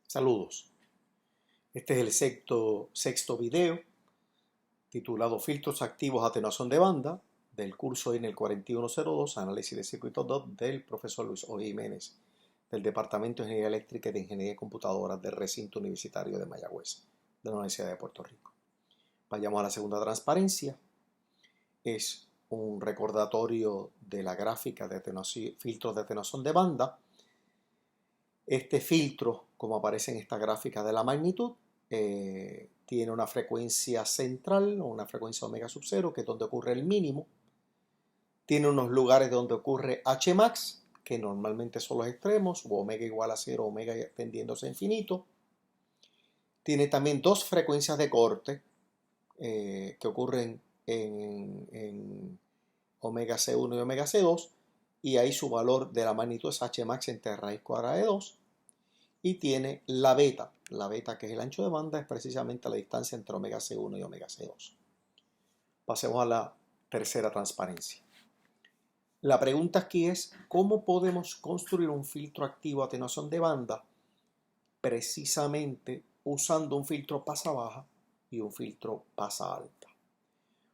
Saludos. Este es el sexto video titulado Filtros activos atenuación de banda del curso en el 4102 Análisis de Circuitos 2 del profesor Luis O. Jiménez del Departamento de Ingeniería Eléctrica y de Ingeniería de Computadoras del Recinto Universitario de Mayagüez de la Universidad de Puerto Rico. Vayamos a la segunda transparencia. Es un recordatorio de la gráfica de filtros de atenuación de banda. Este filtro, como aparece en esta gráfica de la magnitud, tiene una frecuencia central o una frecuencia omega sub 0, que es donde ocurre el mínimo. Tiene unos lugares donde ocurre Hmax, que normalmente son los extremos, o omega igual a 0, omega tendiéndose a infinito. Tiene también dos frecuencias de corte que ocurren en omega C1 y omega C2, y ahí su valor de la magnitud es Hmax entre raíz cuadrada de 2. Y tiene la beta que es el ancho de banda, es precisamente la distancia entre omega C1 y omega C2. Pasemos a la tercera transparencia. La pregunta aquí es, ¿cómo podemos construir un filtro activo de atenuación de banda precisamente usando un filtro pasa baja y un filtro pasa alta?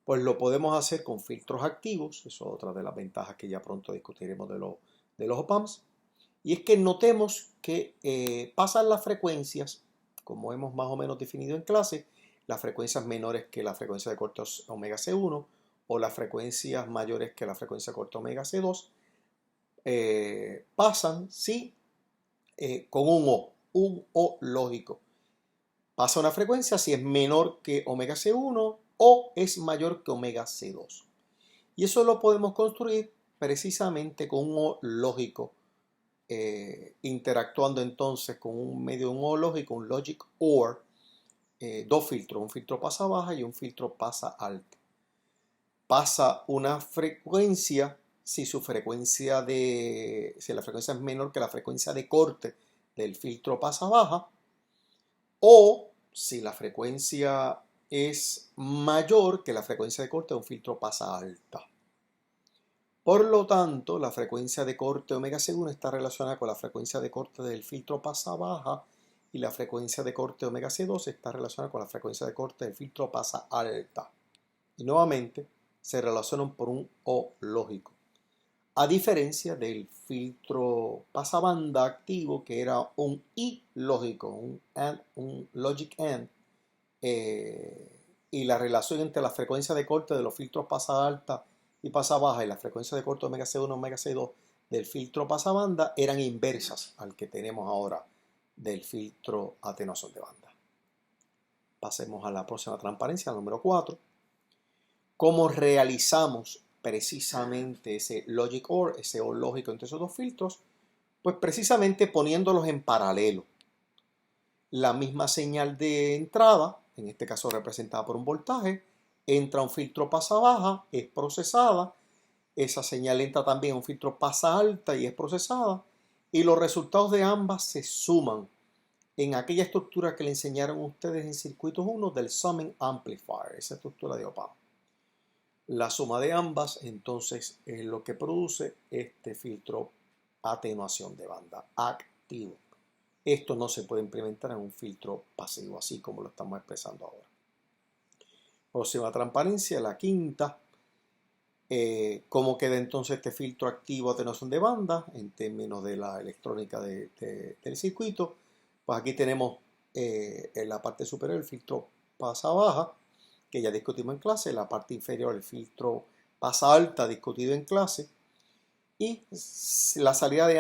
Pues lo podemos hacer con filtros activos, eso es otra de las ventajas que ya pronto discutiremos de los op-amps. Y es que notemos que pasan las frecuencias, como hemos más o menos definido en clase, las frecuencias menores que la frecuencia de corte omega C1 o las frecuencias mayores que la frecuencia de corte omega C2, pasan, sí, con un O lógico. Pasa una frecuencia si es menor que omega C1 o es mayor que omega C2. Y eso lo podemos construir precisamente con un O lógico. Interactuando entonces con un medio, un O lógico, un logic OR, dos filtros, un filtro pasa baja y un filtro pasa alta. Pasa una frecuencia si la frecuencia es menor que la frecuencia de corte del filtro pasa baja, o si la frecuencia es mayor que la frecuencia de corte de un filtro pasa alta. Por lo tanto, la frecuencia de corte omega C1 está relacionada con la frecuencia de corte del filtro pasa baja y la frecuencia de corte omega C2 está relacionada con la frecuencia de corte del filtro pasa alta. Y nuevamente se relacionan por un O lógico. A diferencia del filtro pasabanda activo, que era un I lógico, un logic AND, y la relación entre la frecuencia de corte de los filtros pasa alta y pasa baja y la frecuencia de corte omega C1 omega C2 del filtro pasabanda eran inversas al que tenemos ahora del filtro atenuación de banda. Pasemos a la próxima transparencia, número 4. ¿Cómo realizamos precisamente ese logic OR, ese OR lógico entre esos dos filtros? Pues precisamente poniéndolos en paralelo. La misma señal de entrada, en este caso representada por un voltaje, entra a un filtro pasa baja, es procesada, esa señal entra también a un filtro pasa alta y es procesada, y los resultados de ambas se suman en aquella estructura que le enseñaron ustedes en circuitos 1 del summing amplifier, esa estructura de op-amp. La suma de ambas entonces es lo que produce este filtro atenuación de banda activo. Esto no se puede implementar en un filtro pasivo, así como lo estamos expresando ahora. Próxima transparencia, la quinta. ¿Cómo queda entonces este filtro activo atenuación de banda en términos de la electrónica del circuito? Pues aquí tenemos en la parte superior el filtro pasa baja, que ya discutimos en clase, en la parte inferior el filtro pasa alta, discutido en clase, y la salida de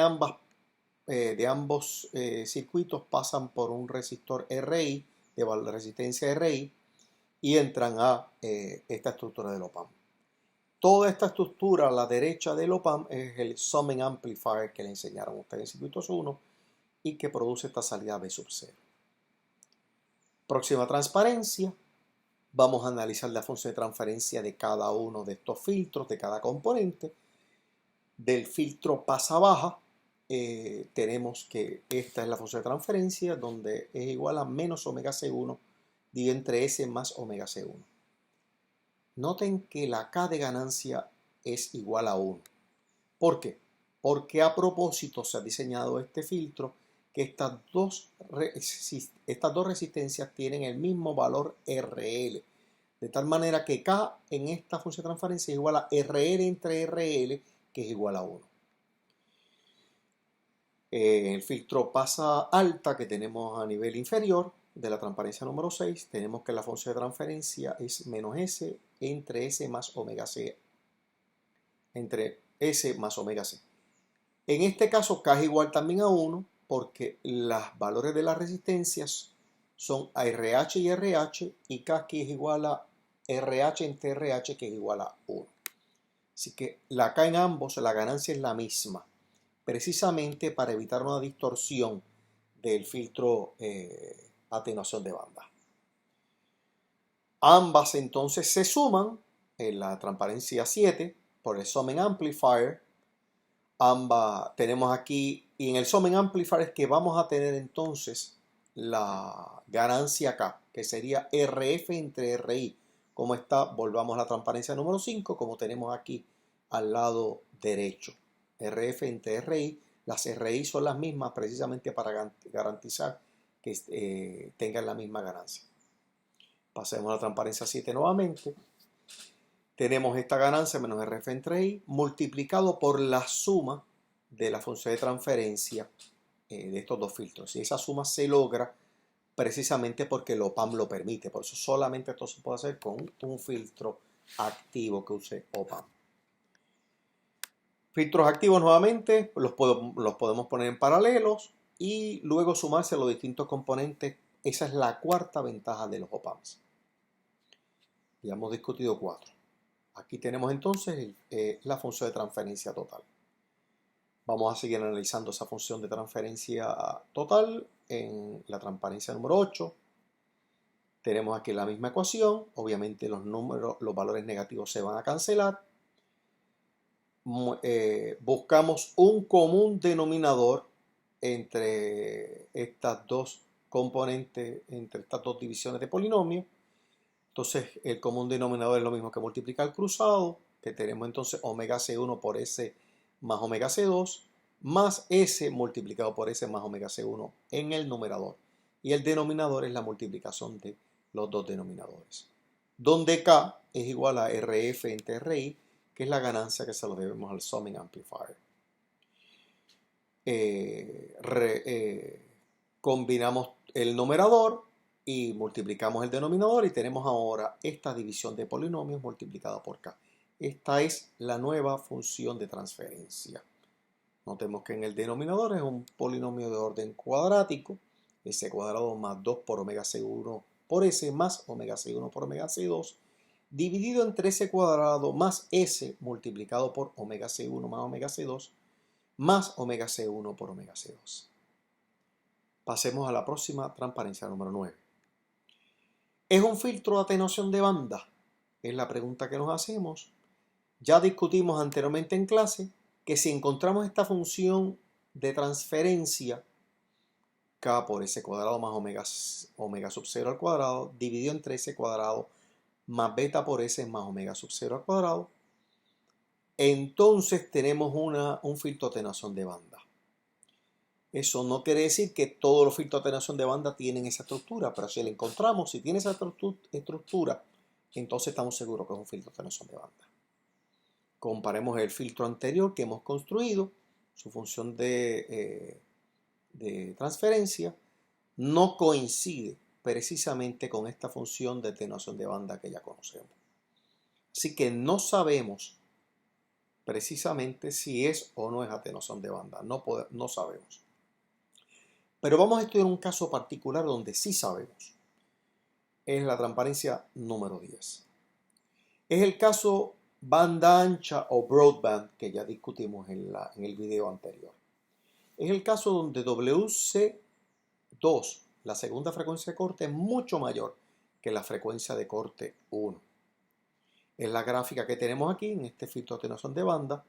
ambos circuitos pasan por un resistor RI, de resistencia RI, y entran a esta estructura del op-amp. Toda esta estructura a la derecha del op-amp es el summing amplifier que le enseñaron ustedes en circuitos 1 y que produce esta salida B sub 0. Próxima transparencia. Vamos a analizar la función de transferencia de cada uno de estos filtros, de cada componente. Del filtro pasa baja, tenemos que esta es la función de transferencia, donde es igual a menos omega C1 dividido entre S más omega C1. Noten que la K de ganancia es igual a 1. ¿Por qué? Porque a propósito se ha diseñado este filtro que estas dos resistencias tienen el mismo valor RL. De tal manera que K en esta función de transferencia es igual a RL entre RL, que es igual a 1. El filtro pasa alta que tenemos a nivel inferior de la transparencia número 6, tenemos que la función de transferencia es menos S entre S más omega C. Entre S más omega C. En este caso K es igual también a 1 porque los valores de las resistencias son a RH y RH y K aquí es igual a RH entre RH que es igual a 1. Así que la K en ambos, la ganancia es la misma, precisamente para evitar una distorsión del filtro atenuación de banda. Ambas entonces se suman en la transparencia 7 por el Summing Amplifier. Ambas tenemos aquí, y en el Summing Amplifier es que vamos a tener entonces la ganancia K, que sería RF entre RI. Como está, volvamos a la transparencia número 5, como tenemos aquí al lado derecho. RF entre RI, las RI son las mismas precisamente para garantizar que tengan la misma ganancia. Pasemos a la transparencia 7 nuevamente. Tenemos esta ganancia menos RF entre I multiplicado por la suma de la función de transferencia de estos dos filtros. Y esa suma se logra precisamente porque el OPAMP lo permite. Por eso solamente esto se puede hacer con un filtro activo que use OPAMP. Filtros activos nuevamente los podemos poner en paralelos y luego sumarse a los distintos componentes. Esa es la cuarta ventaja de los OPAMPs. Ya hemos discutido 4. Aquí tenemos entonces la función de transferencia total. Vamos a seguir analizando esa función de transferencia total en la transparencia número 8. Tenemos aquí la misma ecuación. Obviamente los valores negativos se van a cancelar. Buscamos un común denominador entre estas dos componentes, entre estas dos divisiones de polinomio. Entonces el común denominador es lo mismo que multiplicar el cruzado, que tenemos entonces omega C1 por S más omega C2, más S multiplicado por S más omega C1 en el numerador. Y el denominador es la multiplicación de los dos denominadores. Donde K es igual a RF entre RI, que es la ganancia que se lo debemos al Summing Amplifier. Combinamos el numerador y multiplicamos el denominador y tenemos ahora esta división de polinomios multiplicada por K. Esta es la nueva función de transferencia. Notemos que en el denominador es un polinomio de orden cuadrático, S cuadrado más 2 por omega C1 por S más omega C1 por omega C2, dividido entre S cuadrado más S multiplicado por omega C1 más omega C2 más omega C1 por omega C2. Pasemos a la próxima transparencia número 9. ¿Es un filtro de atenuación de banda? Es la pregunta que nos hacemos. Ya discutimos anteriormente en clase que si encontramos esta función de transferencia K por S cuadrado más omega sub 0 al cuadrado dividido entre S cuadrado más beta por S más omega sub 0 al cuadrado, entonces tenemos un filtro de atenuación de banda. Eso no quiere decir que todos los filtros de atenuación de banda tienen esa estructura, pero si la encontramos, si tiene esa estructura, entonces estamos seguros que es un filtro de atenuación de banda. Comparemos el filtro anterior que hemos construido, su función de transferencia no coincide precisamente con esta función de atenuación de banda que ya conocemos. Así que no sabemos precisamente si es o no es atenuación de banda, no sabemos. Pero vamos a estudiar un caso particular donde sí sabemos. Es la transparencia número 10. Es el caso banda ancha o broadband que ya discutimos en el video anterior. Es el caso donde WC2, la segunda frecuencia de corte, es mucho mayor que la frecuencia de corte 1. Es la gráfica que tenemos aquí en este filtro de atenuación de banda,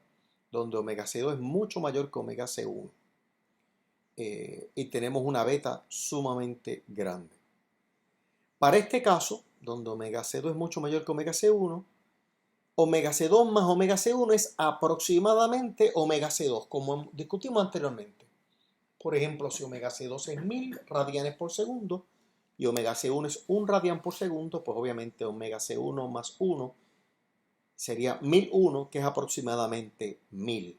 donde omega C2 es mucho mayor que omega C1. Y tenemos una beta sumamente grande. Para este caso, donde omega C2 es mucho mayor que omega C1, omega C2 más omega C1 es aproximadamente omega C2, como discutimos anteriormente. Por ejemplo, si omega C2 es 1000 radianes por segundo y omega C1 es 1 radian por segundo, pues obviamente omega C1 más 1 sería 1001, que es aproximadamente 1000.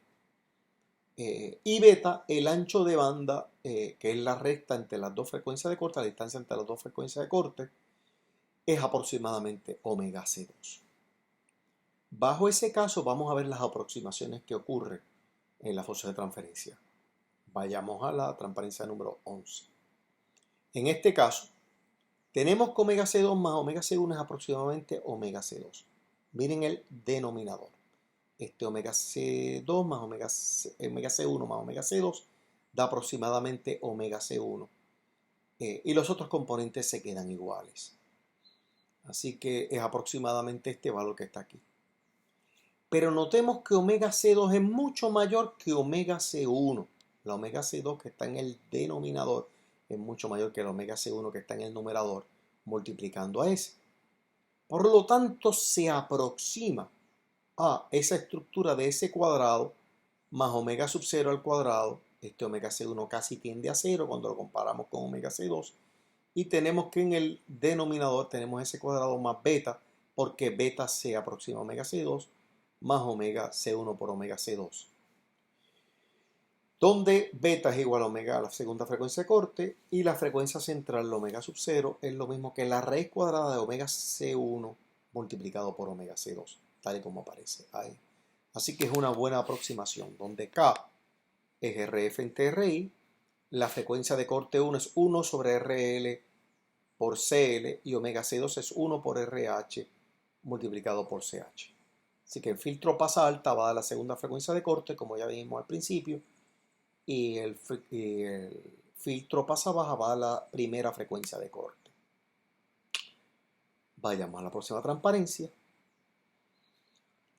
Y beta, el ancho de banda, que es la recta entre las dos frecuencias de corte, la distancia entre las dos frecuencias de corte, es aproximadamente omega C2. Bajo ese caso vamos a ver las aproximaciones que ocurren en la función de transferencia. Vayamos a la transparencia número 11. En este caso, tenemos que omega C2 más omega C1 es aproximadamente omega C2. Miren el denominador. Omega C2 más omega C1 más omega C2 da aproximadamente omega C1. Y los otros componentes se quedan iguales. Así que es aproximadamente este valor que está aquí. Pero notemos que omega C2 es mucho mayor que omega C1. La omega C2 que está en el denominador es mucho mayor que la omega C1 que está en el numerador, multiplicando a ese. Por lo tanto, se aproxima a esa estructura de ese cuadrado más omega sub 0 al cuadrado. Este omega C1 casi tiende a 0 cuando lo comparamos con omega C2. Y tenemos que en el denominador tenemos ese cuadrado más beta, porque beta se aproxima a omega C2 más omega C1 por omega C2. Donde beta es igual a omega a la segunda frecuencia de corte y la frecuencia central, la omega sub 0, es lo mismo que la raíz cuadrada de omega C1 multiplicado por omega C2, tal y como aparece ahí. Así que es una buena aproximación, donde K es RF en TRI, la frecuencia de corte 1 es 1 sobre RL por CL y omega C2 es 1 por RH multiplicado por CH. Así que el filtro pasa alta va a la segunda frecuencia de corte, como ya vimos al principio, y el filtro pasa baja va a la primera frecuencia de corte. Vayamos a la próxima transparencia.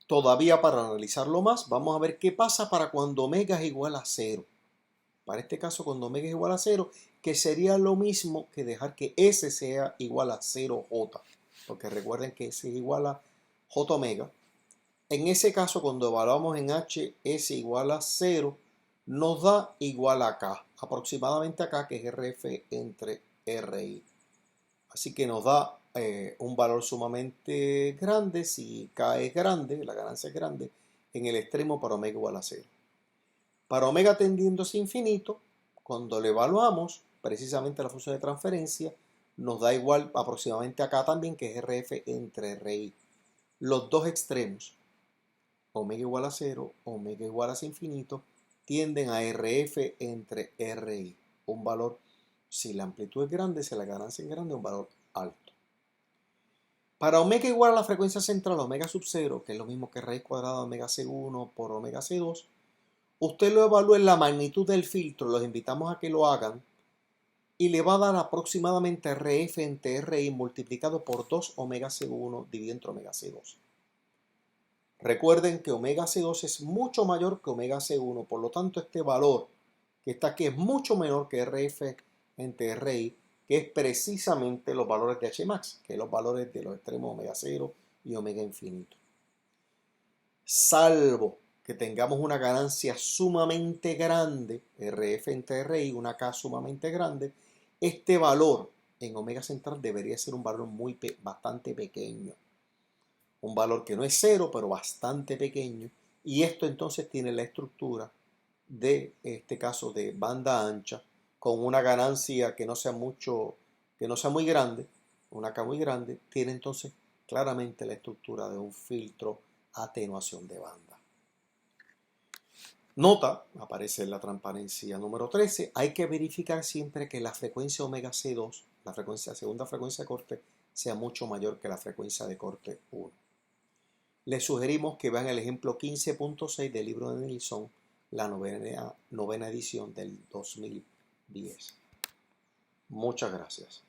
Todavía para analizarlo más, vamos a ver qué pasa para cuando omega es igual a 0. Para este caso, cuando omega es igual a 0, que sería lo mismo que dejar que S sea igual a 0J. Porque recuerden que S es igual a J omega. En ese caso, cuando evaluamos en H, S igual a 0, nos da igual a K, aproximadamente a K, que es RF entre RI. Así que nos da un valor sumamente grande, si K es grande, la ganancia es grande, en el extremo para omega igual a 0. Para omega tendiendo hacia infinito, cuando lo evaluamos, precisamente la función de transferencia, nos da igual aproximadamente a K también, que es RF entre RI. Los dos extremos, omega igual a 0, omega igual a infinito, tienden a RF entre RI. Un valor, si la amplitud es grande, si la ganancia es grande, un valor alto. Para omega igual a la frecuencia central, omega sub 0, que es lo mismo que raíz cuadrada de omega C1 por omega C2, usted lo evalúa en la magnitud del filtro, los invitamos a que lo hagan, y le va a dar aproximadamente RF entre RI multiplicado por 2 omega C1 dividido entre omega C2. Recuerden que omega C2 es mucho mayor que omega C1, por lo tanto este valor que está aquí es mucho menor que RF entre RI, que es precisamente los valores de Hmax, que es los valores de los extremos omega 0 y omega infinito. Salvo que tengamos una ganancia sumamente grande, RF entre RI, una K sumamente grande, este valor en omega central debería ser un valor bastante pequeño. Un valor que no es 0, pero bastante pequeño. Y esto entonces tiene la estructura de este caso de banda ancha, con una ganancia que no sea muy grande, una K muy grande, tiene entonces claramente la estructura de un filtro atenuación de banda. Nota, aparece en la transparencia número 13, hay que verificar siempre que la frecuencia omega C2, la segunda frecuencia de corte, sea mucho mayor que la frecuencia de corte 1. Les sugerimos que vean el ejemplo 15.6 del libro de Nilsson, la novena edición del 2010. Muchas gracias.